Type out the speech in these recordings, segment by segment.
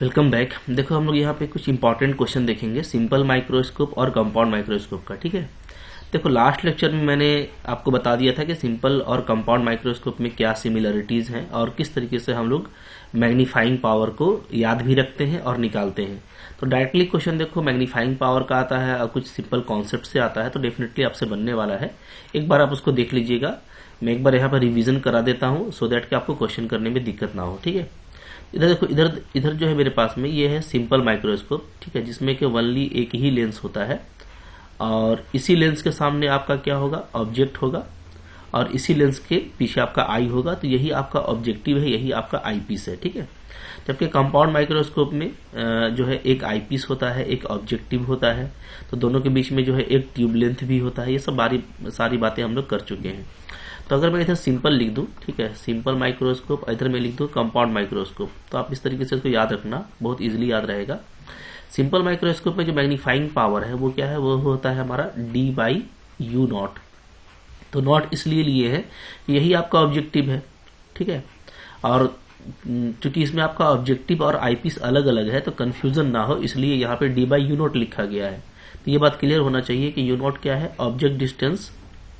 Welcome back. देखो हम लोग यहाँ पे कुछ इंपॉर्टेंट क्वेश्चन देखेंगे सिंपल माइक्रोस्कोप और कंपाउंड माइक्रोस्कोप का। ठीक है, देखो लास्ट लेक्चर में मैंने आपको बता दिया था कि सिंपल और कंपाउंड माइक्रोस्कोप में क्या सिमिलरिटीज हैं और किस तरीके से हम लोग मैग्नीफाइंग पावर को याद भी रखते हैं और निकालते हैं। तो डायरेक्टली क्वेश्चन देखो मैग्नीफाइंग पावर का आता है और कुछ सिंपल कॉन्सेप्ट से आता है, तो डेफिनेटली आपसे बनने वाला है। एक बार आप उसको देख लीजिएगा। मैं एक बार यहाँ पर रिविजन करा देता हूँ सो दैट कि आपको क्वेश्चन करने में दिक्कत ना हो। ठीक है, इधर देखो, इधर जो है मेरे पास में ये है सिंपल माइक्रोस्कोप। ठीक है, जिसमें कि ओनली एक ही लेंस होता है और इसी लेंस के सामने आपका क्या होगा, ऑब्जेक्ट होगा, और इसी लेंस के पीछे आपका आई होगा। तो यही आपका ऑब्जेक्टिव है, यही आपका आई पीस है। ठीक है, जबकि कंपाउंड माइक्रोस्कोप में जो है एक आई पीस होता है, एक ऑब्जेक्टिव होता है, तो दोनों के बीच में जो है एक ट्यूब लेंथ भी होता है। ये सब सारी बातें हम लोग कर चुके हैं। तो अगर मैं इधर सिंपल लिख दूं, ठीक है, सिंपल माइक्रोस्कोप, इधर मैं लिख दूं कंपाउंड माइक्रोस्कोप, तो आप इस तरीके से इसको याद रखना, बहुत इजीली याद रहेगा। सिंपल माइक्रोस्कोप में जो मैग्नीफाइंग पावर है वो क्या है, वो होता है हमारा D/U0। तो नॉट इसलिए लिए है, यही आपका ऑब्जेक्टिव है। ठीक है, और चूंकि इसमें आपका ऑब्जेक्टिव और आईपीस अलग अलग है तो कंफ्यूजन ना हो, इसलिए यहाँ पे D/U0 लिखा गया है। तो ये बात क्लियर होना चाहिए कि U0 क्या है, object distance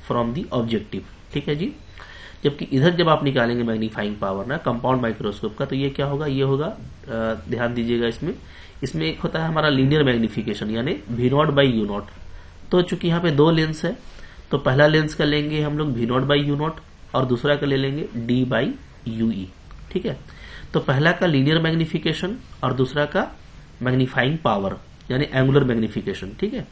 from the objective. ठीक है जी, जबकि इधर जब आप निकालेंगे मैग्नीफाइंग पावर ना कंपाउंड माइक्रोस्कोप का, तो ये क्या होगा, ये होगा, ध्यान दीजिएगा, इसमें एक होता है हमारा लीनियर मैग्निफिकेशन यानी V0/U0। तो चूंकि यहाँ पे दो लेंस है, तो पहला लेंस का लेंगे हम लोग V0/U0 और दूसरा का ले लेंगे D/UE। ठीक है, तो पहला का लीनियर मैग्निफिकेशन और दूसरा का मैग्नीफाइंग पावर यानी एंगुलर मैग्निफिकेशन। ठीक है,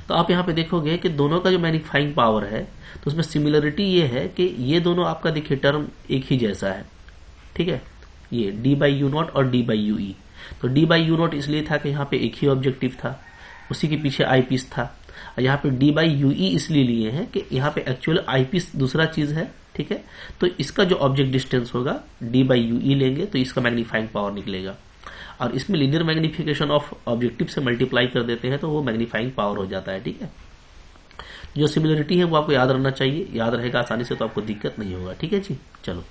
तो आप यहाँ पे देखोगे कि दोनों का जो मैग्नीफाइंग पावर है तो उसमें सिमिलरिटी ये है कि ये दोनों आपका देखिए टर्म एक ही जैसा है। ठीक है, ये D/U0 और D/UE। तो D/U0 इसलिए था कि यहाँ पे एक ही ऑब्जेक्टिव था, उसी के पीछे आई पीस था। और यहाँ पे D/UE इसलिए लिए हैं कि यहाँ पे एक्चुअल आई पीस दूसरा चीज है। ठीक है, तो इसका जो ऑब्जेक्ट डिस्टेंस होगा D/UE लेंगे तो इसका मैग्नीफाइंग पावर निकलेगा, और इसमें लीनियर मैग्निफिकेशन ऑफ ऑब्जेक्टिव से मल्टीप्लाई कर देते हैं तो वो मैग्नीफाइंग पावर हो जाता है। ठीक है, जो सिमिलरिटी है वो आपको याद रहना चाहिए, याद रहेगा आसानी से तो आपको दिक्कत नहीं होगा। ठीक है जी, चलो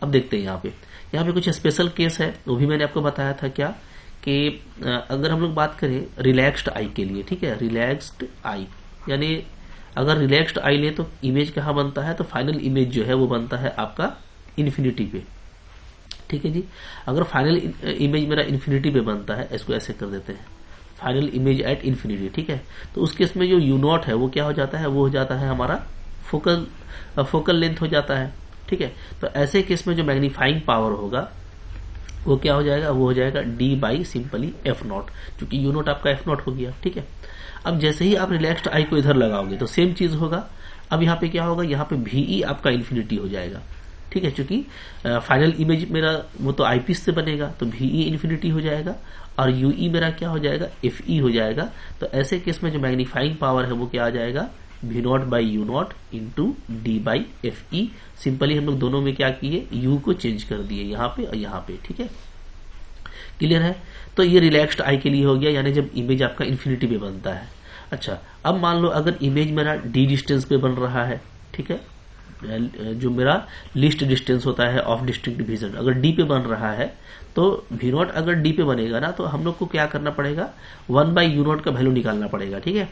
अब देखते हैं। यहाँ पे कुछ स्पेशल केस है, वो भी मैंने आपको बताया था क्या कि अगर हम लोग बात करें रिलैक्स्ड आई के लिए, ठीक है, रिलैक्स्ड आई यानी अगर रिलैक्स्ड आई ले तो इमेज कहाँ बनता है, तो फाइनल इमेज जो है वो बनता है आपका इन्फिनिटी पे। ठीक है जी, अगर फाइनल इमेज मेरा इन्फिनिटी पे बनता है, इसको ऐसे कर देते हैं, फाइनल इमेज एट इन्फिनिटी। ठीक है, तो उस केस में जो U0 है वो क्या हो जाता है, वो हो जाता है हमारा फोकल लेंथ हो जाता है। ठीक है, तो ऐसे केस में जो मैग्नीफाइंग पावर होगा वो क्या हो जाएगा, वो हो जाएगा D/F0, क्योंकि U0 आपका F0 हो गया। ठीक है, अब जैसे ही आप रिलैक्स्ड आई को इधर लगाओगे तो सेम चीज होगा। अब यहाँ पे क्या होगा, यहाँ पे VE आपका इन्फिनिटी हो जाएगा। ठीक है, चूंकि फाइनल इमेज मेरा वो तो आईपीस से बनेगा तो VE इन्फिनिटी हो जाएगा और UE मेरा क्या हो जाएगा, FE हो जाएगा। तो ऐसे केस में जो मैग्नीफाइंग पावर है वो क्या आ जाएगा, V0/U0 इंटू D/FE। सिंपली हम लोग दोनों में क्या किए, U को चेंज कर दिए यहाँ पे और यहाँ पे। ठीक है, क्लियर है। तो ये रिलैक्स्ड आई के लिए हो गया, यानी जब इमेज आपका इन्फिनिटी पे बनता है। अच्छा, अब मान लो अगर इमेज मेरा D डिस्टेंस पे बन रहा है, ठीक है, जो मेरा लिस्ट डिस्टेंस होता है ऑफ डिस्टिंक्ट डिवीजन, अगर D पे बन रहा है तो V0 अगर D पे बनेगा ना तो हम लोग को क्या करना पड़ेगा, 1/U0 का वैल्यू निकालना पड़ेगा। ठीक है,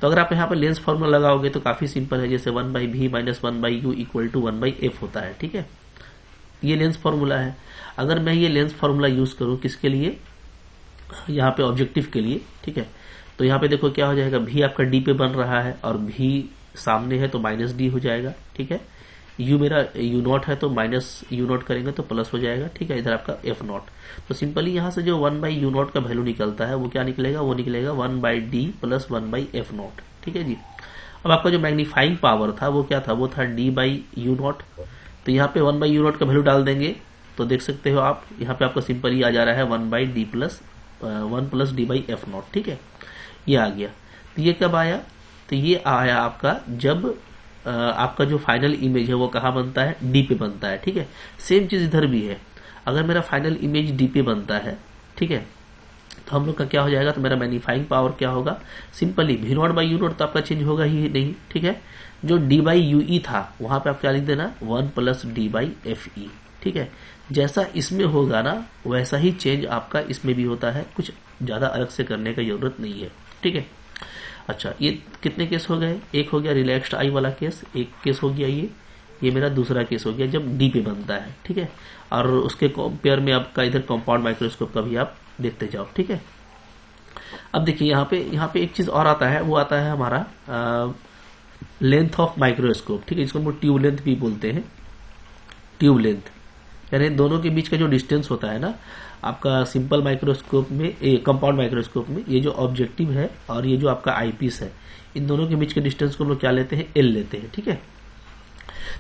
तो अगर आप यहाँ पे लेंस फॉर्मूला लगाओगे तो काफी सिंपल है, जैसे 1/V - 1/U equal to 1/F होता है। ठीक है, ये लेंस फॉर्मूला है। अगर मैं ये लेंस फॉर्मूला यूज करूं किसके लिए, यहाँ पे ऑब्जेक्टिव के लिए, ठीक है, तो यहाँ पे देखो क्या हो जाएगा, V आपका D पे बन रहा है और V सामने है तो -D हो जाएगा। ठीक है, U मेरा U0 है तो -U0 करेंगे तो प्लस हो जाएगा। ठीक है, इधर आपका F0। तो सिंपली यहाँ से जो 1/U0 का वैल्यू निकलता है वो क्या निकलेगा, वो निकलेगा 1/D + 1/F0। ठीक है जी, अब आपका जो मैग्नीफाइंग पावर था वो क्या था, वो था D/U0। तो यहाँ पे 1/U0 का वैल्यू डाल देंगे तो देख सकते हो आप, यहाँ पे आपका सिंपल ही आ जा रहा है 1/D + 1 + D/F0। ठीक है, ये आ गया। तो ये कब आया, तो ये आया आपका जब आपका जो फाइनल इमेज है वो कहाँ बनता है, D पे बनता है। ठीक है, सेम चीज इधर भी है, अगर मेरा फाइनल इमेज D पे बनता है, ठीक है, तो हम लोग का क्या हो जाएगा, तो मेरा मैग्नीफाइंग पावर क्या होगा, सिंपली V0/U0 तो आपका चेंज होगा ही नहीं। ठीक है, जो D/UE था वहां पे आप क्या लिख देना, 1 + D/FE। ठीक है। जैसा इसमें होगा ना वैसा ही चेंज आपका इसमें भी होता है, कुछ ज़्यादा अलग से करने का जरूरत नहीं है, ठीक है। अच्छा, ये कितने केस हो गए? एक हो गया रिलैक्स्ड आई वाला केस, एक केस हो गया ये मेरा दूसरा केस हो गया जब डी पे बनता है, ठीक है। और उसके कंपेयर में आपका इधर कंपाउंड माइक्रोस्कोप का भी आप देखते जाओ, ठीक है। अब देखिए यहाँ पे एक चीज और आता है, वो आता है हमारा लेंथ ऑफ माइक्रोस्कोप, ठीक है, जिसको हम ट्यूब लेंथ भी बोलते हैं। ट्यूब लेंथ यानी दोनों के बीच का जो डिस्टेंस होता है ना आपका सिंपल माइक्रोस्कोप में, कंपाउंड माइक्रोस्कोप में, ये जो ऑब्जेक्टिव है और ये जो आपका आईपीस है, इन दोनों के बीच के डिस्टेंस को हम लोग क्या लेते हैं? एल लेते हैं, ठीक है।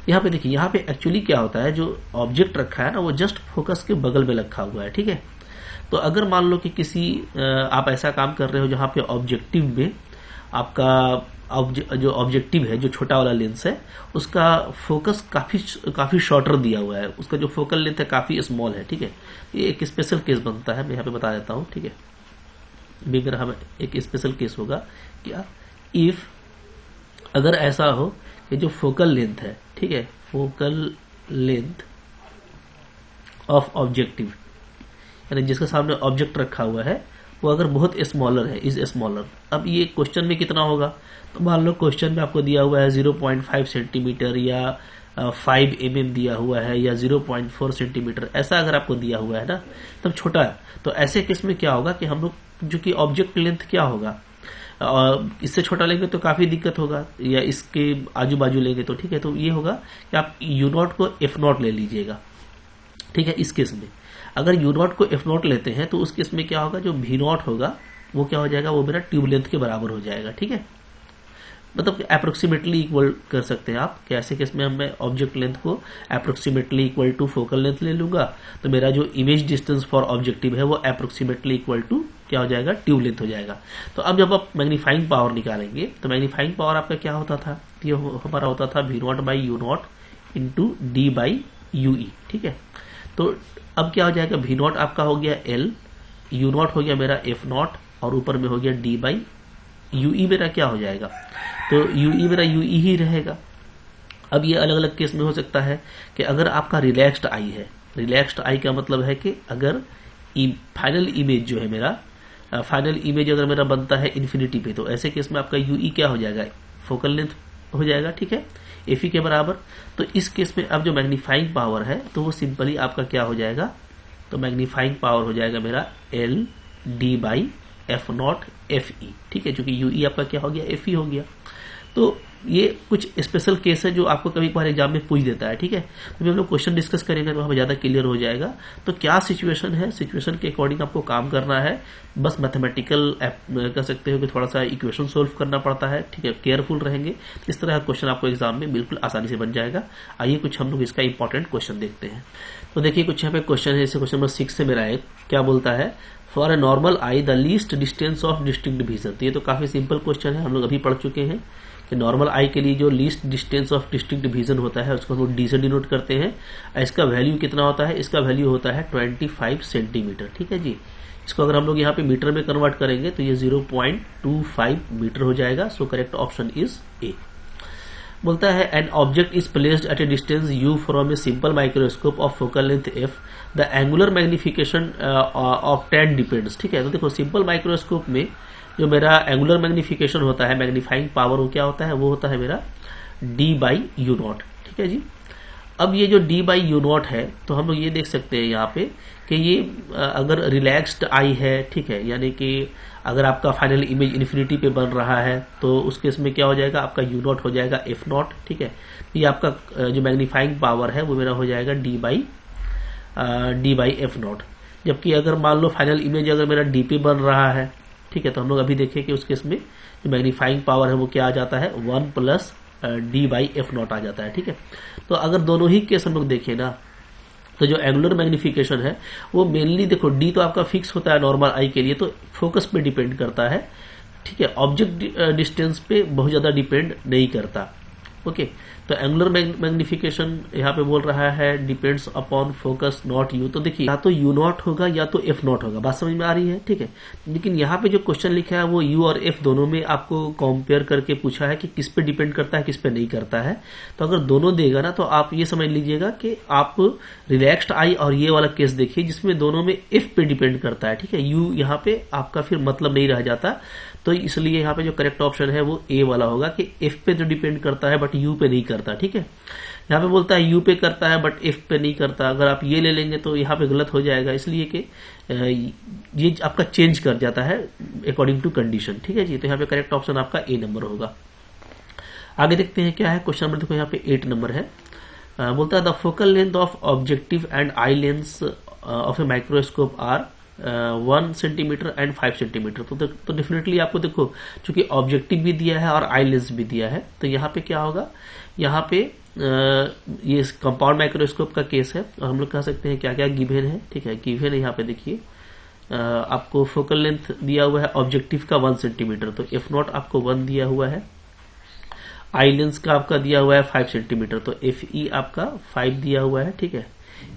यहाँ पे देखिए, यहाँ पे एक्चुअली क्या होता है, जो ऑब्जेक्ट रखा है ना वो जस्ट फोकस के बगल में रखा हुआ है, ठीक है। तो अगर मान लो कि किसी आप ऐसा काम कर रहे हो जहाँ पे ऑब्जेक्टिव में आपका जो ऑब्जेक्टिव है, जो छोटा वाला लेंस है, उसका फोकस काफी शॉर्टर दिया हुआ है, उसका जो फोकल लेंथ है काफी स्मॉल है, ठीक है। ये एक स्पेशल केस बनता है, मैं यहाँ पे बता देता हूँ, ठीक है। बिगर हमें एक स्पेशल केस होगा क्या, इफ अगर ऐसा हो कि जो फोकल लेंथ है, ठीक है, फोकल लेंथ ऑफ ऑब्जेक्टिव यानी जिसके सामने ऑब्जेक्ट रखा हुआ है वो अगर बहुत स्मॉलर है, इज स्मॉलर। अब ये क्वेश्चन में कितना होगा, तो मान लो क्वेश्चन में आपको दिया हुआ है 0.5 सेंटीमीटर या 5 mm दिया हुआ है या 0.4 सेंटीमीटर, ऐसा अगर आपको दिया हुआ है ना तब छोटा है। तो ऐसे केस में क्या होगा कि हम लोग जो कि ऑब्जेक्ट लेंथ क्या होगा, इससे छोटा लेंगे तो काफी दिक्कत होगा, या इसके आजू बाजू लेंगे तो ठीक है। तो ये होगा कि आप U0 को F0 ले लीजिएगा, ठीक है। इस केस में अगर U0 को F0 लेते हैं तो उस केस में क्या होगा, जो V0 होगा वो क्या हो जाएगा, वो मेरा ट्यूब लेंथ के बराबर हो जाएगा, ठीक है। मतलब अप्रोक्सीमेटली इक्वल कर सकते हैं आप कि ऐसे केस में मैं ऑब्जेक्ट लेंथ को approximately equal to focal length ले लूंगा, तो मेरा जो इमेज डिस्टेंस फॉर ऑब्जेक्टिव है वो अप्रोक्सीमेटली इक्वल टू क्या हो जाएगा, ट्यूब लेंथ हो जाएगा। तो अब जब आप मैग्नीफाइंग पावर निकालेंगे तो मैग्नीफाइंग पावर आपका क्या होता था, ये हमारा होता था V0/U0 इंटू D/UE, ठीक है। तो अब क्या हो जाएगा, V0 आपका हो गया L, U0 हो गया मेरा F0 और ऊपर में हो गया D/UE मेरा क्या हो जाएगा, तो UE मेरा UE ही रहेगा। अब ये अलग अलग केस में हो सकता है कि अगर आपका रिलैक्स्ड आई है, रिलैक्स्ड आई का मतलब है कि अगर फाइनल इमेज जो है मेरा, फाइनल इमेज अगर मेरा बनता है इन्फिनिटी पे, तो ऐसे केस में आपका UE क्या हो जाएगा, फोकल लेंथ हो जाएगा, ठीक है, FE के बराबर। तो इस केस में अब जो मैग्नीफाइंग पावर है तो वो सिंपली आपका क्या हो जाएगा, तो मैग्नीफाइंग पावर हो जाएगा मेरा L D/F0 FE, ठीक है, क्योंकि UE आपका क्या हो गया, FE हो गया। तो ये कुछ स्पेशल केस है जो आपको कभी कभार एग्जाम में पूछ देता है, ठीक है। तो जब हम लोग क्वेश्चन डिस्कस करेंगे तो हमें ज्यादा क्लियर हो जाएगा। तो क्या सिचुएशन है, सिचुएशन के अकॉर्डिंग आपको काम करना है, बस मैथमेटिकल कह सकते हो कि थोड़ा सा इक्वेशन सोल्व करना पड़ता है, ठीक है, केयरफुल रहेंगे, इस तरह का क्वेश्चन आपको एग्जाम में बिल्कुल आसानी से बन जाएगा। आइए कुछ हम लोग इसका इंपॉर्टेंट क्वेश्चन देखते हैं। तो देखिए कुछ यहाँ पे क्वेश्चन है, जैसे क्वेश्चन नंबर 6 से मेरा एक क्या बोलता है, for a normal I the least distance of distinct division. तो ये तो काफी सिंपल क्वेश्चन है, हम लोग अभी पढ़ चुके हैं कि नॉर्मल आई के लिए जो least distance of distinct division होता है उसको हम लोग डी से डिनोट करते हैं। इसका वैल्यू कितना होता है, इसका वैल्यू होता है 25 सेंटीमीटर, ठीक है जी। इसको अगर हम लोग यहाँ पे मीटर में कन्वर्ट करेंगे तो ये 0.25 मीटर हो जाएगा। सो करेक्ट ऑप्शन इज ए। बोलता है an object is placed at A distance u from a simple microscope of focal length f, the angular magnification of 10 depends, ठीक है। तो देखो सिंपल माइक्रोस्कोप में जो मेरा एंगुलर मैग्निफिकेशन होता है, मैग्नीफाइंग पावर वो क्या होता है, वो होता है मेरा D/U0, ठीक है जी। अब ये जो D/U0 है तो हम लोग ये देख सकते हैं यहाँ पे कि ये अगर रिलैक्स्ड आई है, ठीक है, यानी कि अगर आपका फाइनल इमेज इन्फिनिटी पे बन रहा है तो उस केस में क्या हो जाएगा, आपका U0 हो जाएगा F0, ठीक है। ये आपका जो मैग्नीफाइंग पावर है वो मेरा हो जाएगा D/F0। जबकि अगर मान लो फाइनल इमेज अगर मेरा D पे बन रहा है, ठीक है, तो हम लोग अभी देखें कि उस केस में जो मैग्नीफाइंग पावर है वो क्या आ जाता है, 1 + D/F0 आ जाता है, ठीक है। तो अगर दोनों ही केस हम लोग देखें ना तो जो एंगुलर मैग्निफिकेशन है वो मेनली देखो D तो आपका फिक्स होता है नॉर्मल आई के लिए, तो फोकस पे डिपेंड करता है, ठीक है, ऑब्जेक्ट डिस्टेंस पे बहुत ज्यादा डिपेंड नहीं करता, ओके। तो एंगुलर मैग्निफिकेशन यहाँ पे बोल रहा है depends upon focus not you. तो देखिए या तो यू नॉट होगा या तो एफ नॉट होगा, बात समझ में आ रही है, ठीक है। लेकिन यहाँ पे जो क्वेश्चन लिखा है वो यू और एफ दोनों में आपको कंपेयर करके पूछा है कि किस पे डिपेंड करता है किस पे नहीं करता है। तो अगर दोनों देगा ना तो आप ये समझ लीजिएगा कि आप रिलैक्स्ड आई और ये वाला केस देखिए जिसमें दोनों में एफ पे डिपेंड करता है, ठीक है। यू यहाँ पे आपका फिर मतलब नहीं रह जाता, तो इसलिए यहाँ पे जो करेक्ट ऑप्शन है वो ए वाला होगा कि एफ पे तो डिपेंड करता है बट यू पे नहीं करता, ठीक है। यहाँ पे बोलता है यू पे करता है बट एफ पे नहीं करता, अगर आप ये ले लेंगे तो यहाँ पे गलत हो जाएगा, इसलिए कि ये आपका चेंज कर जाता है अकॉर्डिंग टू कंडीशन, ठीक है जी। तो यहाँ पे करेक्ट ऑप्शन आपका ए नंबर होगा। आगे देखते हैं क्या है क्वेश्चन नंबर, देखो यहाँ पे 8 नंबर है। बोलता है the focal length of objective and eye lens of a microscope are 1 centimetre and 5 centimetre. तो डेफिनेटली आपको देखो चूंकि ऑब्जेक्टिव भी दिया है और आई लेंस भी दिया है, तो यहाँ पे क्या होगा, यहाँ पे ये कंपाउंड माइक्रोस्कोप का केस है और हम लोग कह सकते हैं क्या क्या गिवन है, ठीक है। गिवन है यहाँ पे देखिए आपको फोकल लेंथ दिया हुआ है ऑब्जेक्टिव का 1 सेंटीमीटर, तो एफ नॉट आपको 1 दिया हुआ है। आई लेंस का आपका दिया हुआ है 5 सेंटीमीटर, तो एफ ई आपका 5 दिया हुआ है, ठीक है।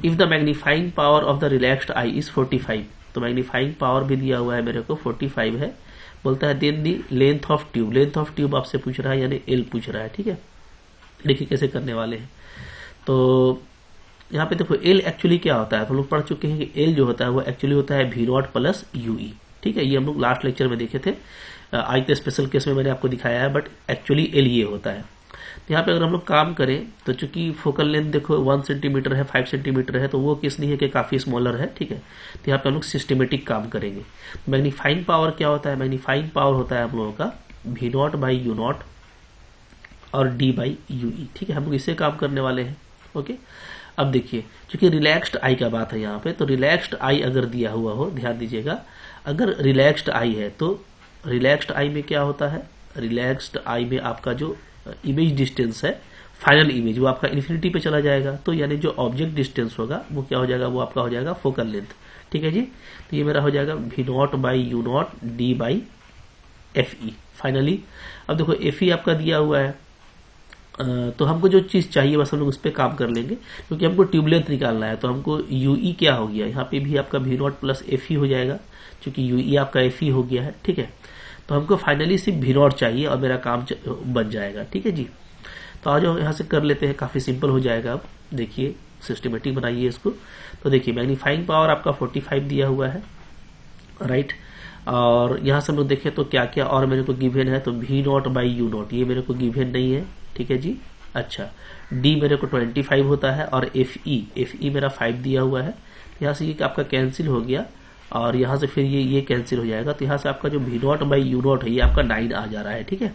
If the magnifying power of the relaxed I is 45, तो मैग्नीफाइंग पावर भी दिया हुआ है मेरे को 45 है। बोलता है then the length of tube, length of tube आपसे पूछ रहा है यानी एल पूछ रहा है, ठीक है। देखिए कैसे करने वाले हैं। तो यहाँ पे देखो एल एक्चुअली क्या होता है, तो हम लोग पढ़ चुके हैं कि एल जो होता है वो एक्चुअली होता है वी नॉट प्लस यूई, ठीक है। ये हम लोग लास्ट लेक्चर में देखे थे, आज के स्पेशल केस में मैंने आपको दिखाया है, बट एक्चुअली एल ये होता है। तो यहाँ पे अगर हम लोग काम करें तो चूंकि फोकल लेंथ देखो 1 सेंटीमीटर है 5 सेंटीमीटर है, तो वो केस नहीं है कि काफी स्मॉलर है, ठीक है। तो यहाँ पे हम लोग सिस्टमेटिक काम करेंगे। मैग्नीफाइंग पावर क्या होता है, मैग्नीफाइंग पावर होता है हम लोगों का V naught by U naught और डी बाई यूई, ठीक है। हम लोग इससे काम करने वाले हैं, ओके। अब देखिए चूंकि रिलैक्स्ड आई का बात है यहाँ पे, तो रिलैक्स्ड आई अगर दिया हुआ हो, ध्यान दीजिएगा, अगर रिलैक्स्ड आई है तो रिलैक्स्ड आई में क्या होता है, रिलैक्स्ड आई में आपका जो इमेज डिस्टेंस है फाइनल इमेज वो आपका इन्फिनिटी पे चला जाएगा, तो यानी जो ऑब्जेक्ट डिस्टेंस होगा वो क्या हो जाएगा, वो आपका हो जाएगा फोकल लेंथ, ठीक है जी। तो ये मेरा हो जाएगा V naught by U naught D by F E finally. अब देखो एफ ई आपका दिया हुआ है, तो हमको जो चीज चाहिए बस हम लोग उस पर काम कर लेंगे, क्योंकि हमको ट्यूब लेंथ निकालना है। तो हमको यूई क्या हो गया, यहाँ पे भी आपका V naught plus F E हो जाएगा, क्योंकि यूई आपका एफ ई हो गया है, ठीक है। तो हमको फाइनली सिर्फ वी नॉट चाहिए और मेरा काम बन जाएगा, ठीक है जी। तो आज हम यहाँ से कर लेते हैं, काफी सिंपल हो जाएगा। अब देखिए सिस्टमेटिक बनाइए इसको। तो देखिए मैग्नीफाइंग पावर आपका 45 दिया हुआ है, राइट। और यहाँ से हम लोग देखें तो क्या क्या और मेरे को गिवन है, तो V naught by U naught ये मेरे को गिवन नहीं है, ठीक है जी। अच्छा डी मेरे को 25 होता है और एफ ई मेरा 5 दिया हुआ है। यहाँ से ये आपका कैंसिल हो गया और यहाँ से फिर ये कैंसिल हो जाएगा, तो यहाँ से आपका जो V naught by U naught है ये आपका 9 आ जा रहा है, ठीक है।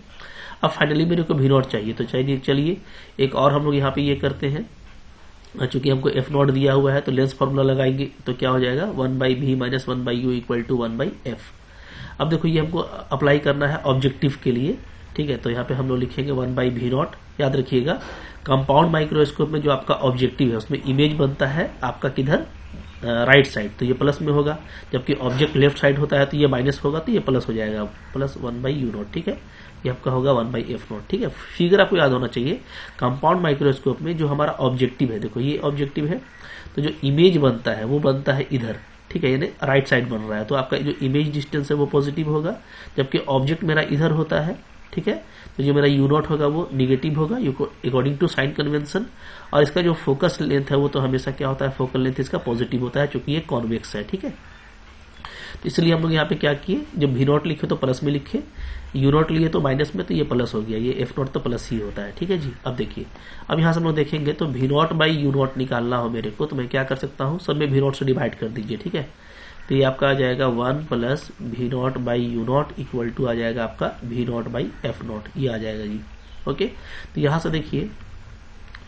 अब फाइनली मेरे को वी नॉट चाहिए, तो चलिए एक और हम लोग यहाँ पे ये करते हैं। चूंकि हमको एफ नॉट दिया हुआ है तो लेंस फॉर्मूला लगाएंगे, तो क्या हो जाएगा 1 by V minus 1 by U equal to 1 by F. अब देखो ये हमको अप्लाई करना है ऑब्जेक्टिव के लिए, ठीक है। तो यहाँ पे हम लोग लिखेंगे 1 बाई वी नॉट। याद रखिएगा कंपाउंड माइक्रोस्कोप में जो आपका ऑब्जेक्टिव है उसमें इमेज बनता है आपका किधर, राइट साइड, तो ये प्लस में होगा। जबकि ऑब्जेक्ट लेफ्ट साइड होता है तो ये माइनस होगा, तो ये प्लस हो जाएगा, प्लस 1 बाई यू नॉट, ठीक है। ये आपका होगा 1 बाई एफ नॉट, ठीक है। फिगर आपको याद होना चाहिए, कंपाउंड माइक्रोस्कोप में जो हमारा ऑब्जेक्टिव है, देखो ये ऑब्जेक्टिव है, तो जो इमेज बनता है वो बनता है इधर, ठीक है, यानी राइट साइड बन रहा है, तो आपका जो इमेज डिस्टेंस है वो पॉजिटिव होगा। जबकि ऑब्जेक्ट मेरा इधर होता है, ठीक है, तो जो मेरा यू नॉट होगा वो निगेटिव होगा अकॉर्डिंग टू साइन कन्वेंशन। और इसका जो फोकस लेंथ है वो तो हमेशा क्या होता है, फोकल लेंथ इसका पॉजिटिव होता है, क्योंकि ये कॉन्वेक्स है, ठीक है। तो इसलिए हम लोग यहाँ पे क्या किए, जब वी नॉट लिखे तो प्लस में लिखे, यू नॉट लिए तो माइनस में, तो ये प्लस हो गया, ये एफ नॉट तो प्लस ही होता है, ठीक है जी। अब देखिए अब यहाँ से हम लोग देखेंगे तो V naught by U naught निकालना हो मेरे को, तो मैं क्या कर सकता हूँ, सब में वी नॉट से डिवाइड कर दीजिए, ठीक है। तो ये आपका आ जाएगा 1 plus V naught by U naught equal to आ जाएगा आपका V naught by F naught, ये आ जाएगा जी, ओके। तो यहाँ से देखिए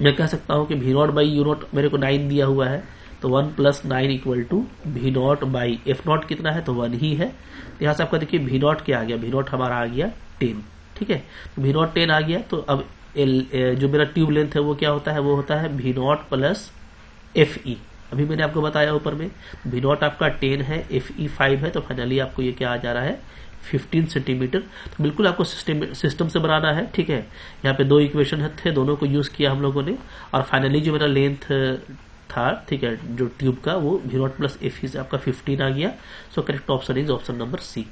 मैं कह सकता हूँ कि V naught by U naught मेरे को 9 दिया हुआ है, तो 1 plus 9 equal to V naught by F naught कितना है, तो 1 ही है। तो यहाँ से आपका देखिए वी नॉट क्या आ गया, वी नॉट हमारा आ गया 10, ठीक है। तो वी नॉट 10 आ गया, तो अब जो मेरा ट्यूब लेंथ है वो क्या होता है, वो होता है V naught plus F E. अभी मैंने आपको बताया ऊपर में वी नॉट आपका 10 है, एफ ई 5 है, तो फाइनली आपको ये क्या आ जा रहा है, 15 सेंटीमीटर। तो बिल्कुल आपको सिस्टम से बनाना है, ठीक है। यहाँ पे 2 इक्वेशन थे, दोनों को यूज किया हम लोगों ने, और फाइनली जो मेरा लेंथ था, ठीक है, जो ट्यूब का, वो V0 प्लस FE से आपका 15 आ गया। So correct option is option number C.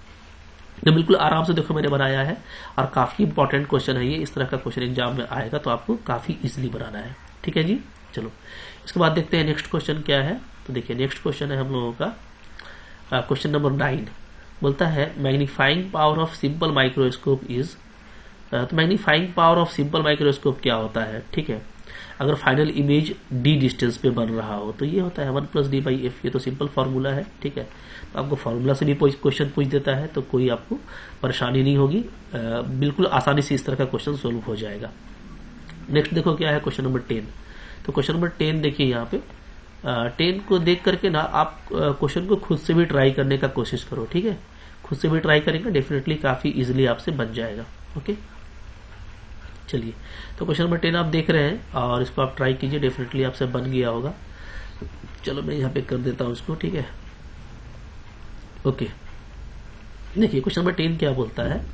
तो बिल्कुल आराम से देखो मैंने बनाया है, और काफी इंपॉर्टेंट क्वेश्चन है ये। इस तरह का क्वेश्चन एग्जाम में आएगा तो आपको काफी इजीली बनाना है, ठीक है जी। चलो इसके बाद देखते हैं नेक्स्ट क्वेश्चन क्या है। तो देखिए नेक्स्ट क्वेश्चन है हम लोगों का क्वेश्चन नंबर 9। बोलता है magnifying power of simple microscope is. तो magnifying power of simple microscope क्या होता है, ठीक है। अगर फाइनल इमेज d डिस्टेंस पे बन रहा हो तो ये होता है 1 + d/f। ये तो सिंपल फार्मूला है, ठीक है। तो आपको फार्मूला से भी क्वेश्चन पूछ देता है तो कोई आपको परेशानी नहीं होगी, बिल्कुल आसानी से इस तरह का क्वेश्चन सोल्व हो जाएगा। नेक्स्ट देखो क्या है क्वेश्चन नंबर 10। तो क्वेश्चन नंबर 10 देखिए यहाँ पे 10 को देख करके ना आप क्वेश्चन को खुद से भी ट्राई करने का कोशिश करो, ठीक है। खुद से भी ट्राई करेंगे डेफिनेटली काफी इजीली आपसे बन जाएगा, ओके। चलिए तो क्वेश्चन नंबर 10 आप देख रहे हैं और इसको आप ट्राई कीजिए, डेफिनेटली आपसे बन गया होगा। चलो मैं यहाँ पे कर देता हूँ इसको, ठीक है, ओके। देखिए क्वेश्चन नंबर 10 क्या बोलता है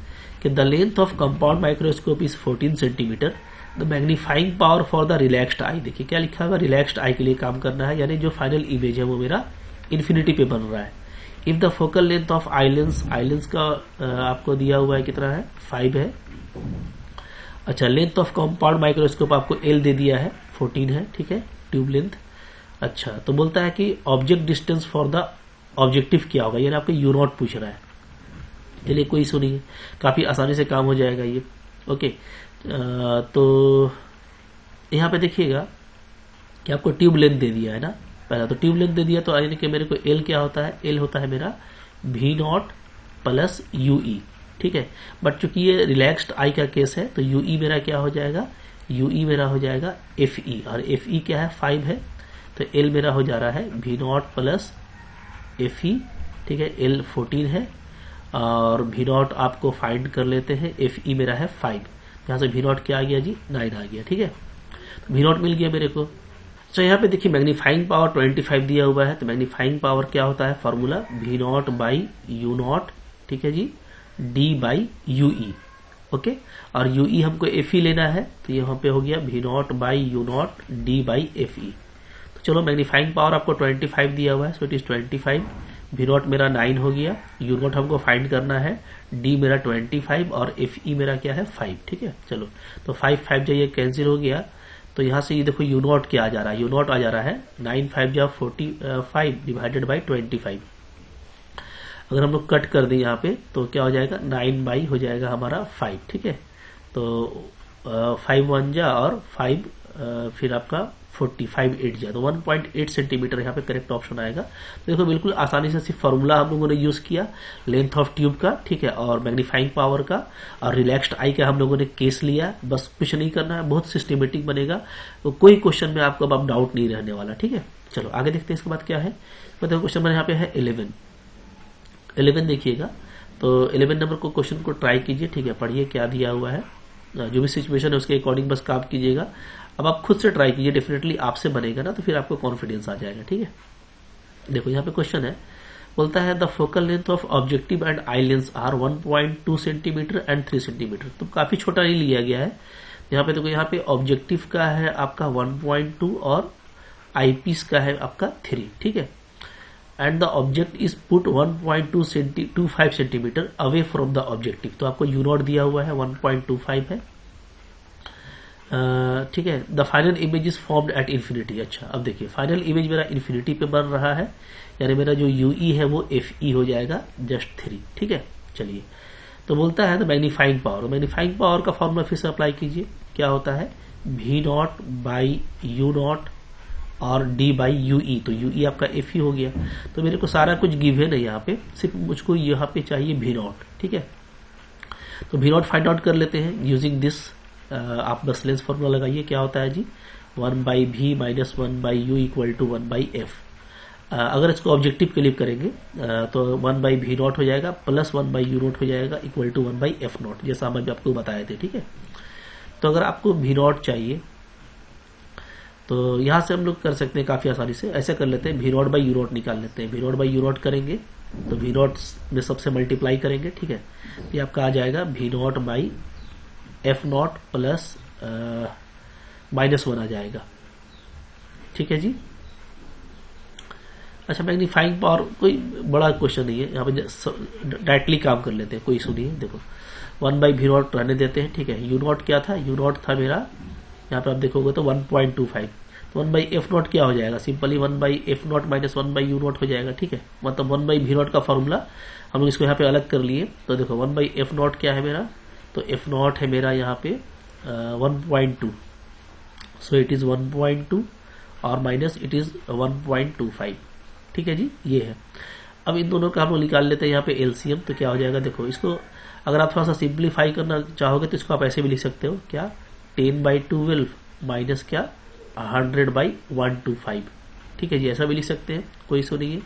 कि the length of compound microscope is 14 centimetre, the magnifying power for the relaxed eye. देखिए क्या लिखा होगा, रिलैक्स्ड आई के लिए काम करना है, यानी जो फाइनल इमेज है वो मेरा इन्फिनिटी पे बन रहा है। If the focal length of eye lens का आपको दिया हुआ है कितना है, 5 है। अच्छा लेंथ ऑफ कंपाउंड माइक्रोस्कोप आपको L दे दिया है, 14 है, ठीक है, ट्यूब लेंथ। अच्छा तो बोलता है कि object distance for the objective क्या होगा, यानी आपको U0 पूछ रहा है। चलिए कोई इशू नहीं है, काफी आसानी से काम हो जाएगा ये, ओके। तो यहाँ पे देखिएगा कि आपको ट्यूब लेंथ दे दिया है ना, पहला तो ट्यूब लेंथ दे दिया, तो यानी कि मेरे को L क्या होता है, L होता है मेरा V0 + UE, ठीक है। बट चूंकि ये रिलैक्स्ड आई का केस है तो UE मेरा क्या हो जाएगा, UE मेरा हो जाएगा FE, और FE क्या है, 5 है। तो L मेरा हो जा रहा है V0 + FE, ठीक है। L 14 है और V0 आपको फाइंड कर लेते हैं, FE मेरा है 5। यहाँ से V0 क्या आ गया जी, 9 आ गया, ठीक है। तो V0 मिल गया मेरे को। तो यहाँ पे देखिए मैग्नीफाइंग पावर 25 दिया हुआ है, तो मैग्नीफाइंग पावर क्या होता है, फॉर्मूला V0/U0, ठीक है जी, D/UE, ओके। और UE हमको FE लेना है, तो यहाँ पे हो गया V0/U0 D/FE। तो चलो मैग्नीफाइंग पावर आपको 25 दिया हुआ है, सो इट इज 25। V0 मेरा 9 हो गया, U0 हमको फाइंड करना है, D मेरा 25 और FE मेरा क्या है, 5, ठीक है। चलो तो 5 जो ये कैंसिल हो गया, तो यहाँ से ये देखो U0 क्या आ जा रहा है, U0 आ जा रहा है 9 5 जा 45 डिवाइडेड बाई 25। अगर हम लोग कट कर दें यहाँ पे तो क्या हो जाएगा, 9 हो जाएगा हमारा 5, ठीक है। तो 5 1 जा और 5 फिर आपका 45 8 जा, तो 1.8 सेंटीमीटर यहाँ पे करेक्ट ऑप्शन आएगा। तो देखो बिल्कुल आसानी से सिर्फ फॉर्मूला हम लोगों ने यूज किया, लेंथ ऑफ ट्यूब का, ठीक है, और मैग्नीफाइंग पावर का और रिलैक्स्ड आई का हम लोगों ने केस लिया, बस कुछ नहीं करना है, बहुत सिस्टमेटिक बनेगा। तो कोई क्वेश्चन में आपको अब डाउट नहीं रहने वाला, ठीक है। चलो आगे देखते हैं इसके बाद क्या है। मतलब क्वेश्चन नंबर यहाँ पे है 11 देखिएगा। तो 11 नंबर को क्वेश्चन को ट्राई कीजिए, ठीक है, पढ़िए क्या दिया हुआ है, जो भी सिचुएशन है उसके अकॉर्डिंग बस काम कीजिएगा। अब आप खुद से ट्राई कीजिए, डेफिनेटली आपसे बनेगा ना, तो फिर आपको कॉन्फिडेंस आ जाएगा, ठीक है। देखो यहाँ पे क्वेश्चन है, बोलता है the focal length of objective and eye lens are 1.2 centimetre and 3 centimetre. तो काफी छोटा नहीं लिया गया है यहाँ पे। देखो यहाँ पे ऑब्जेक्टिव का है आपका 1.2 और आई पीस का है आपका 3, ठीक है। And the object is put 1.25 centimetre away from the objective. तो आपको U0 दिया हुआ है 1.25 है, ठीक है। The final image is formed at infinity. अच्छा अब देखिए फाइनल इमेज मेरा इन्फिनिटी पे बन रहा है, यानी मेरा जो UE है वो FE हो जाएगा जस्ट 3, ठीक है। चलिए तो बोलता है the magnifying power, magnifying power का फॉर्मूला फिर से अप्लाई कीजिए, क्या होता है V0/U0 और D/UE। तो UE आपका FE हो गया। तो मेरे को सारा कुछ गिवन है यहाँ पे, सिर्फ मुझको यहाँ पे चाहिए V0, ठीक है। तो V0 फाइंड आउट कर लेते हैं यूजिंग दिस। आप बस लेंस फॉर्मूला लगाइए, क्या होता है जी 1/V - 1/U = 1/F। अगर इसको ऑब्जेक्टिव के लिए करेंगे तो 1/V0 हो जाएगा प्लस 1/U0 हो जाएगा इक्वल टू 1/F0, जैसा हम आपको बताए थे, ठीक है। तो अगर आपको V0 चाहिए तो यहां से हम लोग कर सकते हैं काफी आसानी से, ऐसे कर लेते हैं V0/U0 निकाल लेते हैं। V0/U0 करेंगे तो वी नॉट में सबसे मल्टीप्लाई करेंगे, ठीक है। ये आपका आ जाएगा V naught by F naught plus -1 आ जाएगा, ठीक है जी। अच्छा, मैग्नीफाइंग पावर कोई बड़ा क्वेश्चन नहीं है, यहाँ पे डायरेक्टली काम कर लेते हैं, कोई इशू नहीं है। देखो 1 बाई वी नॉट रहने देते हैं, ठीक है। यू नॉट क्या था, यू नॉट था मेरा, यहाँ पे आप देखोगे तो 1.25, तो 1 बाई एफ नॉट क्या हो जाएगा, simply 1 by F not minus 1 by U not हो जाएगा, ठीक है। मतलब 1 बाई वी नॉट का फॉर्मूला हम लोग इसको यहाँ पे अलग कर लिए। तो देखो 1 बाई एफ नॉट क्या है मेरा, तो एफ नॉट है मेरा यहाँ पे 1.2, सो इट इज 1.2 और माइनस इट इज 1.25, ठीक है जी, ये है। अब इन दोनों का हम लोग निकाल लेते हैं यहाँ पे एलसीएम, तो क्या हो जाएगा, देखो इसको अगर आप थोड़ा सा सिंप्लीफाई करना चाहोगे तो इसको आप ऐसे भी लिख सकते हो, क्या 10/12 माइनस क्या 100/125, ठीक है जी, ऐसा भी लिख सकते हैं, कोई इशू नहीं है।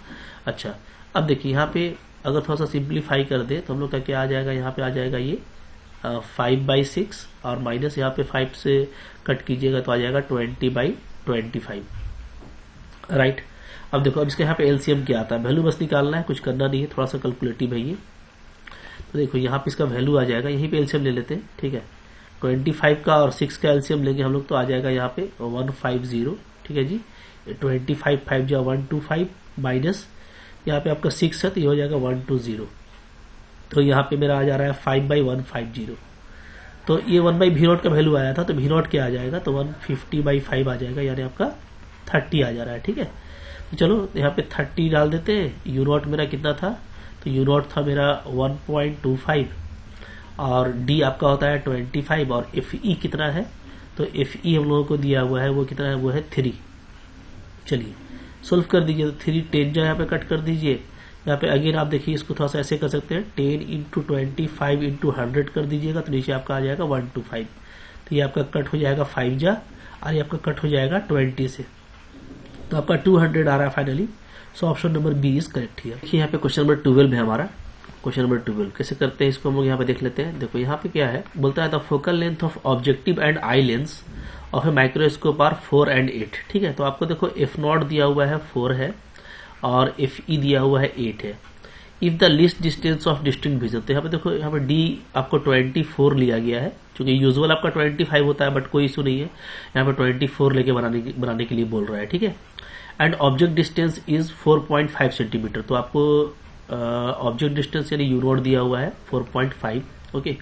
अच्छा, अब देखिए यहाँ पे अगर थोड़ा सा सिंप्लीफाई कर दे तो हम लोग का क्या आ जाएगा, यहाँ पे आ जाएगा ये 5/6 और माइनस यहाँ पे 5 से कट कीजिएगा तो आ जाएगा 20/25, राइट। अब देखो, अब इसके यहाँ पे एलसीएम क्या आता है, वैल्यू बस निकालना है, कुछ करना नहीं है, थोड़ा सा कैलकुलेटिव है ये। तो देखो यहाँ पे इसका वैल्यू आ जाएगा, यहीं पे एलसीएम ले लेते हैं, ठीक है। 25 का और 6 का एलसीएम लेंगे हम लोग तो आ जाएगा यहाँ पे 150, ठीक है जी। 25 5 जा 125 माइनस यहाँ पे आपका 6 है तो ये हो जाएगा 120, तो यहाँ पे मेरा आ जा रहा है 5/150। तो ये 1 बाई वी नॉट का वैल्यू आया था, तो वी नॉट क्या आ जाएगा, तो 150/5 आ जाएगा, यानी आपका 30 आ जा रहा है, ठीक है। तो चलो यहाँ पे 30 डाल देते हैं। यू नॉट मेरा कितना था, तो यू नॉट था मेरा 1.25 और डी आपका होता है 25 और एफ ई कितना है, तो एफ ई हम लोगों को दिया हुआ है वो कितना है, वो है 3। चलिए सोल्व कर दीजिए, तो 3 10 जो यहाँ पे कट कर दीजिए। यहाँ पे अगेन आप देखिए इसको थोड़ा सा ऐसे कर सकते हैं, 10 × 25 × 100 कर दीजिएगा तो नीचे आपका आ जाएगा 125, तो ये आपका कट हो जाएगा 5 जा और ये आपका कट हो जाएगा 20 से, तो आपका 200 आ रहा है finally. So option number B is correct here. देखिए यहाँ पे क्वेश्चन नंबर 12 है हमारा। क्वेश्चन नंबर 12 कैसे करते हैं इसको हम लोग यहाँ पे देख लेते हैं। देखो यहाँ पे क्या है, बोलता है the focal length of objective and eye lens of a microscope are 4 and 8, ठीक है। तो आपको देखो एफ नॉट दिया हुआ है 4 है और एफ ई दिया हुआ है 8 है। If the least distance of distinct vision, तो यहाँ पे देखो यहाँ पे डी आपको 24 लिया गया है, क्योंकि यूजुअल आपका 25 होता है, बट कोई इशू नहीं है, यहाँ पे 24 लेके बनाने के लिए बोल रहा है, ठीक है। And object distance is 4.5 centimetre, तो आपको ऑब्जेक्ट डिस्टेंस यानी यू नॉट दिया हुआ है 4.5, ओके।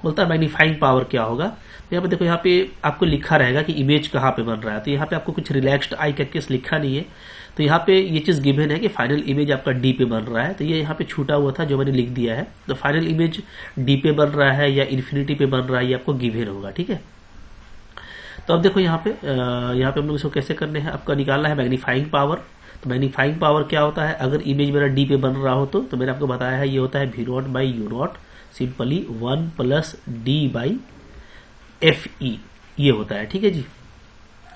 बोलता है मैग्नीफाइंग पावर क्या होगा, तो यहाँ पे देखो यहाँ पे आपको लिखा रहेगा कि इमेज कहाँ पे बन रहा है, तो यहाँ पे आपको कुछ रिलैक्स्ड आई का केस लिखा नहीं है, तो यहाँ पे ये चीज गिवन है कि फाइनल इमेज आपका डी पे बन रहा है, तो ये यहाँ पे छूटा हुआ था जो मैंने लिख दिया है। तो फाइनल इमेज डी पे बन रहा है या इन्फिनिटी पे बन रहा है, ये आपको गिवन होगा, ठीक है। तो अब देखो यहाँ पे हम लोग इसको कैसे करने हैं, आपका निकालना है मैग्नीफाइंग पावर। तो मैग्नीफाइंग पावर क्या होता है, अगर इमेज मेरा डी पे बन रहा हो तो मैंने आपको बताया है ये होता है V naught by U naught, simply 1 + d/f e, ये होता है, ठीक है जी।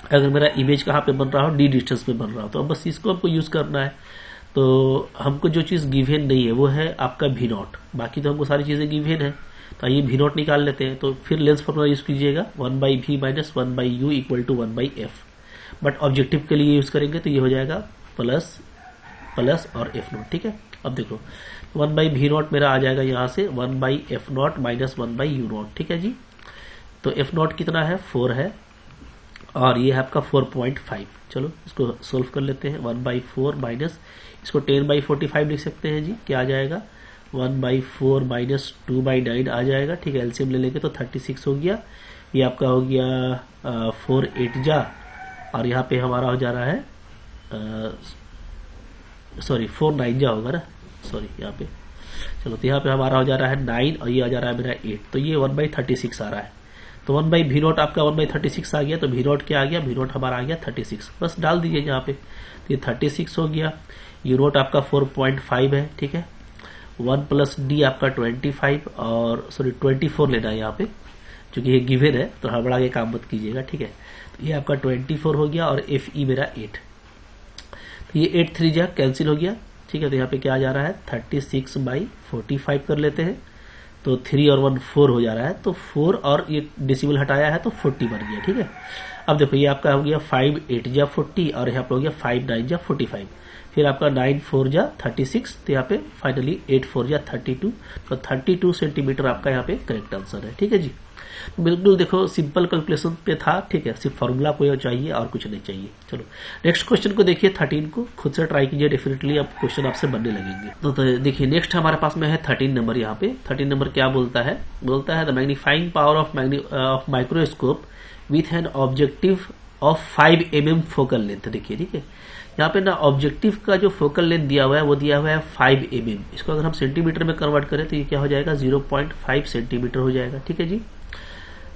अगर मेरा इमेज कहाँ पे बन रहा हो, डी डिस्टेंस पे बन रहा हो, तो अब बस इसको आपको यूज करना है। तो हमको जो चीज गिवन नहीं है वो है आपका वी नॉट, बाकी तो हमको सारी चीजें गिवन है, तो आइए वी नॉट निकाल लेते हैं। तो फिर लेंस फॉर्मूला यूज कीजिएगा 1/v - 1/u = 1/f, but objective के लिए यूज करेंगे तो ये हो जाएगा प्लस और एफ नॉट, ठीक है। अब देखो 1/v नॉट मेरा आ जाएगा यहाँ से 1/f not minus 1/u not, ठीक है जी। तो एफ नॉट कितना है, 4 है और ये है आपका 4.5। चलो इसको सोल्व कर लेते हैं, 1/4 माइनस इसको 10/45 लिख सकते हैं जी, क्या आ जाएगा 1/4 माइनस 2/9 आ जाएगा, ठीक है। एलसीएम ले लेंगे तो 36 हो गया, ये आपका हो गया 4 8 जा और यहाँ पे हमारा हो जा रहा है 4 9 जा होगा ना, सॉरी यहाँ पे, चलो तो यहाँ पे हमारा हो जा रहा है 9 और ये आ जा रहा है मेरा 8, तो ये 1/36 आ रहा है। तो 1/v नॉट आपका 1/36 आ गया, तो वी नॉट क्या आ गया, वी नॉट हमारा आ गया 36, बस डाल दीजिए यहाँ पे, तो ये 36 हो गया। यू नॉट आपका 4.5 है, ठीक है। 1 + d आपका 25 और 24 लेना है यहाँ पे, क्योंकि ये गिवन है तो हड़बड़ा के काम मत कीजिएगा, ठीक है। तो ये आपका 24 हो गया और एफ ई मेरा 8, तो ये 8 3 जा कैंसिल हो गया, ठीक है। तो यहाँ पे क्या आ जा रहा है 36/45 कर लेते हैं, तो 3 और 1 4 हो जा रहा है, तो 4 और ये डेसिमल हटाया है तो 40 बन गया, ठीक है। अब देखो ये आपका हो गया 5 8 जा 40 और यहाँ पे हो गया 5 9 जा 45, फिर आपका 9 4 जा 36, तो यहाँ पे फाइनली 8 4 जा 32, तो 32 सेंटीमीटर आपका यहाँ पे करेक्ट आंसर है। ठीक है जी, बिल्कुल देखो सिंपल कैलकुलेशन पे था। ठीक है, सिर्फ फॉर्मूला को चाहिए और कुछ नहीं चाहिए। चलो नेक्स्ट क्वेश्चन को देखिए 13 को, खुद से ट्राई कीजिए, डेफिनेटली अब क्वेश्चन आपसे बनने लगेंगे। तो देखिए नेक्स्ट हमारे पास में है 13 नंबर। यहाँ पे 13 नंबर क्या बोलता है, बोलता है the magnifying power of microscope with an objective of 5 mm focal length. देखिए ठीक है, यहाँ पे ना ऑब्जेक्टिव का जो फोकल लेंथ दिया हुआ है वो दिया हुआ है 5 mm। इसको अगर हम सेंटीमीटर में कन्वर्ट करें तो ये क्या हो जाएगा 0.5 सेंटीमीटर हो जाएगा। ठीक है जी,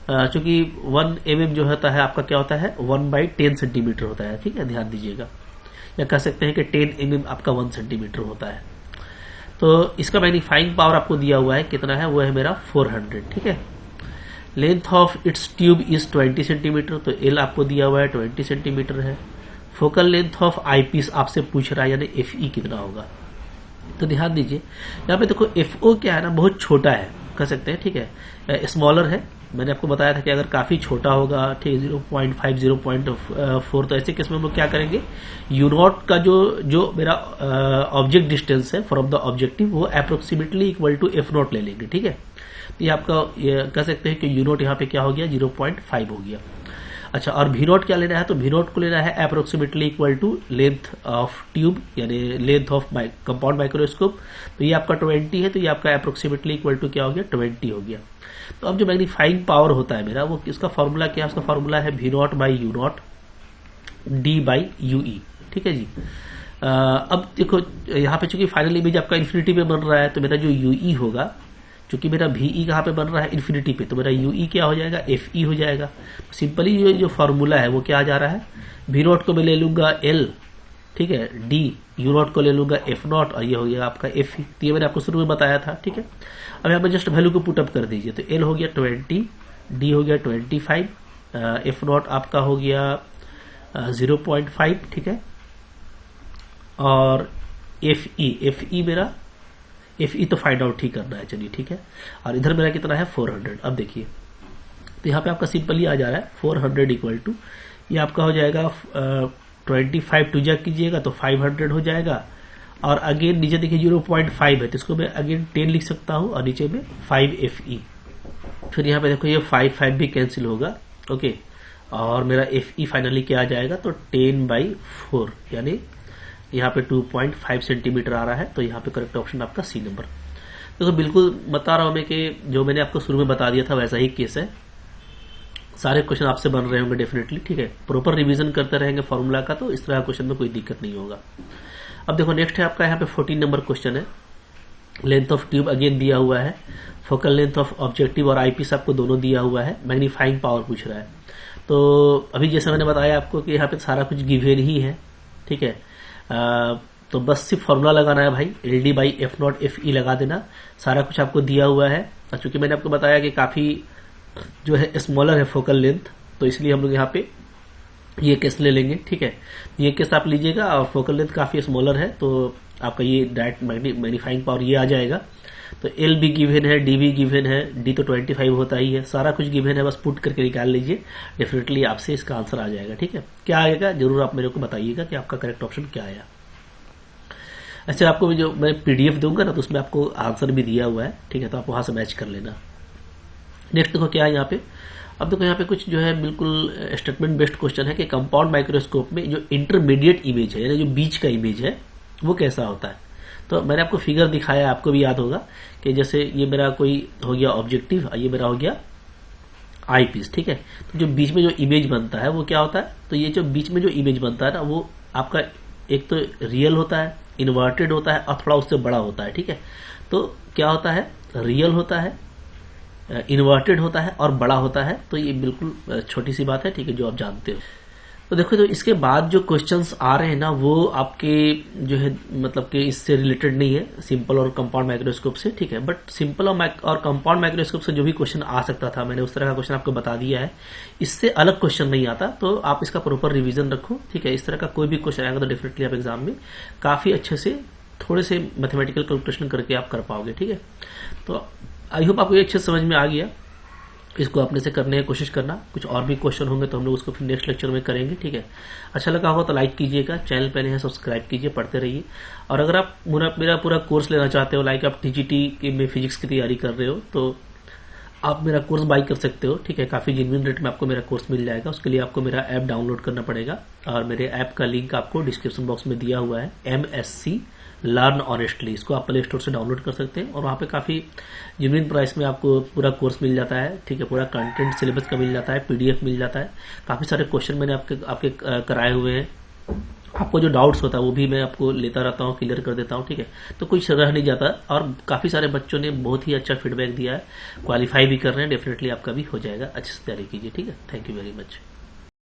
चूंकि 1 mm जो होता है आपका क्या होता है 1/10 सेंटीमीटर होता है। ठीक है, ध्यान दीजिएगा, या कह सकते हैं कि 10 mm आपका 1 सेंटीमीटर होता है। तो इसका मैग्नीफाइंग पावर आपको दिया हुआ है कितना है, वो है मेरा 400। ठीक है, length of its tube is 20 centimetre, तो एल आपको दिया हुआ है 20 सेंटीमीटर है। फोकल लेंथ ऑफ आईपीस आपसे पूछ रहा है, यानी एफई कितना होगा। तो ध्यान दीजिए यहाँ पे देखो एफओ क्या है ना, बहुत छोटा है कह सकते हैं। ठीक है, स्मॉलर है। मैंने आपको बताया था कि अगर काफी छोटा होगा, ठीक 0.5 0.4, तो ऐसे केस में हम लोग क्या करेंगे, यू नॉट का जो मेरा ऑब्जेक्ट डिस्टेंस है फ्रॉम द ऑब्जेक्टिव वो approximately equal to F naught ले लेंगे। ठीक है, तो ये आपका ये कह सकते हैं कि यू नॉट यहाँ पे क्या हो गया 0.5 हो गया। अच्छा, और वी नॉट क्या लेना है, तो वी नॉट को लेना है approximately equal to length of tube, यानी लेंथ ऑफ कंपाउंड माइक्रोस्कोप। तो ये आपका 20 है, तो ये आपका अप्रोक्सीमेटली इक्वल टू क्या हो गया 20 हो गया। तो अब जो मैग्नीफाइंग पावर होता है मेरा, वो इसका फॉर्मूला क्या है, उसका फॉर्मूला है V naught by U naught D by UE. ठीक है जी, अब देखो यहाँ पे चूंकि फाइनल इमेज आपका इन्फिनिटी पे बन रहा है, तो मेरा जो यूई होगा, चूंकि मेरा वीई कहाँ पे बन रहा है इन्फिनिटी पे, तो मेरा यूई क्या हो जाएगा एफई हो जाएगा। सिंपली जो फॉर्मूला है वो क्या आ जा रहा है, वी नॉट को मैं ले लूंगा एल, ठीक है, डी, यू नॉट को ले लूंगा एफ नॉट, और ये हो गया आपका एफ ई। तो ये मैंने आपको शुरू में बताया था। ठीक है, अब यहाँ पे जस्ट वैल्यू को पुटअप कर दीजिए, तो एल हो गया 20, डी हो गया 25, एफ नॉट आपका हो गया 0.5। ठीक है, और एफ ई मेरा एफ ई तो फाइंड आउट ही करना है। चलिए ठीक है, और इधर मेरा कितना है 400। अब देखिए तो यहाँ पे आपका सिंपली आ जा रहा है 400 इक्वल टू, ये आपका हो जाएगा 25 टू जा कीजिएगा तो 500 हो जाएगा, और अगेन नीचे देखिए 0.5 है, तो इसको मैं अगेन 10 लिख सकता हूँ, और नीचे में 5 FE। फिर यहाँ पे देखो ये 5 भी कैंसिल होगा। ओके, और मेरा FE फाइनली क्या आ जाएगा, तो 10/4, यानी यहाँ पे 2.5 सेंटीमीटर आ रहा है। तो यहाँ पे करेक्ट ऑप्शन आपका सी नंबर। देखो बिल्कुल बता रहा हूँ मैं कि जो मैंने आपको शुरू में बता दिया था वैसा ही केस है, सारे क्वेश्चन आपसे बन रहे होंगे डेफिनेटली। ठीक है, प्रॉपर रिवीजन करते रहेंगे फॉर्मूला का, तो इस तरह क्वेश्चन में कोई दिक्कत नहीं होगा। अब देखो नेक्स्ट है आपका यहाँ पे 14 नंबर क्वेश्चन है। लेंथ ऑफ ट्यूब अगेन दिया हुआ है, फोकल लेंथ ऑफ ऑब्जेक्टिव और आईपीस आपको दोनों दिया हुआ है, मैग्नीफाइंग पावर पूछ रहा है। तो अभी जैसे मैंने बताया आपको कि यहाँ पे सारा कुछ गिवन ही है। ठीक है, तो बस सिर्फ फॉर्मूला लगाना है भाई, LD/F0 FE लगा देना, सारा कुछ आपको दिया हुआ है। और चूंकि मैंने आपको बताया कि काफी जो है स्मॉलर है फोकल लेंथ, तो इसलिए हम लोग यहाँ पे ये केस ले लेंगे। ठीक है, ये केस आप लीजिएगा, और फोकल लेंथ काफी स्मॉलर है तो आपका ये डायरेक्ट मैग्नीफाइंग पावर ये आ जाएगा। तो एल भी गिवन है, डी भी गिवन है, डी तो 25 होता ही है, सारा कुछ गिवन है, बस पुट करके निकाल लीजिए, डेफिनेटली आपसे इसका आंसर आ जाएगा। ठीक है, क्या आएगा जरूर आप मेरे को बताइएगा कि आपका करेक्ट ऑप्शन क्या आया। अच्छा, आपको जो मैं PDF दूंगा ना, तो उसमें आपको आंसर भी दिया हुआ है। ठीक है, तो आप वहां से मैच कर लेना। नेक्स्ट देखो क्या है यहाँ पे। अब देखो यहाँ पे कुछ जो है बिल्कुल स्टेटमेंट बेस्ड क्वेश्चन है कि कंपाउंड माइक्रोस्कोप में जो इंटरमीडिएट इमेज है, यानी जो बीच का इमेज है, वो कैसा होता है। तो मैंने आपको फिगर दिखाया, आपको भी याद होगा कि जैसे ये मेरा कोई हो गया ऑब्जेक्टिव, ये मेरा हो गया आई पीस। ठीक है, तो जो बीच में जो इमेज बनता है वो क्या होता है, तो ये जो बीच में जो इमेज बनता है ना, वो आपका एक तो रियल होता है, इन्वर्टेड होता है, और थोड़ा उससे बड़ा होता है। ठीक है, तो क्या होता है, रियल होता है, इन्वर्टेड होता है और बड़ा होता है। तो ये बिल्कुल छोटी सी बात है, ठीक है, जो आप जानते हो। तो देखो, तो इसके बाद जो क्वेश्चंस आ रहे हैं ना, वो आपके जो है मतलब कि इससे रिलेटेड नहीं है, सिंपल और कंपाउंड माइक्रोस्कोप से। ठीक है, बट सिंपल और कंपाउंड माइक्रोस्कोप से जो भी क्वेश्चन आ सकता था, मैंने उस तरह का क्वेश्चन आपको बता दिया है। इससे अलग क्वेश्चन नहीं आता, तो आप इसका प्रॉपर रिविजन रखो। ठीक है, इस तरह का कोई भी क्वेश्चन आएगा तो डेफिनेटली आप एग्जाम में काफी अच्छे से थोड़े से मैथमेटिकल कैलकुलेशन करके आप कर पाओगे। ठीक है, तो आई होप आपको ये अच्छे समझ में आ गया। इसको अपने से करने की कोशिश करना। कुछ और भी क्वेश्चन होंगे तो हम लोग उसको फिर नेक्स्ट लेक्चर में करेंगे, ठीक है। अच्छा लगा हो तो लाइक कीजिएगा, चैनल पे नए हैं सब्सक्राइब कीजिए, पढ़ते रहिए। और अगर आप मेरा पूरा कोर्स लेना चाहते हो, लाइक आप टीजीटी में फिजिक्स की तैयारी कर रहे हो, तो आप मेरा कोर्स बाई कर सकते हो, ठीक है। काफ़ी जेन्युइन रेट में आपको मेरा कोर्स मिल जाएगा। उसके लिए आपको मेरा ऐप डाउनलोड करना पड़ेगा और मेरे ऐप का लिंक आपको डिस्क्रिप्शन बॉक्स में दिया हुआ है, MSc लर्न ऑनेस्टली। इसको आप प्ले स्टोर से डाउनलोड कर सकते हैं और वहाँ पे काफ़ी जेन्युइन प्राइस में आपको पूरा कोर्स मिल जाता है, ठीक है। पूरा कंटेंट सिलेबस का मिल जाता है, PDF मिल जाता है। काफ़ी सारे क्वेश्चन मैंने आपके कराए हुए हैं। आपको जो डाउट्स होता है वो भी मैं आपको लेता रहता हूँ, क्लियर कर देता हूँ, ठीक है। तो कुछ रह नहीं जाता और काफ़ी सारे बच्चों ने बहुत ही अच्छा फीडबैक दिया है, क्वालिफाई भी कर रहे हैं। डेफिनेटली आपका भी हो जाएगा, अच्छे से तैयारी कीजिए, ठीक है। Thank you very much.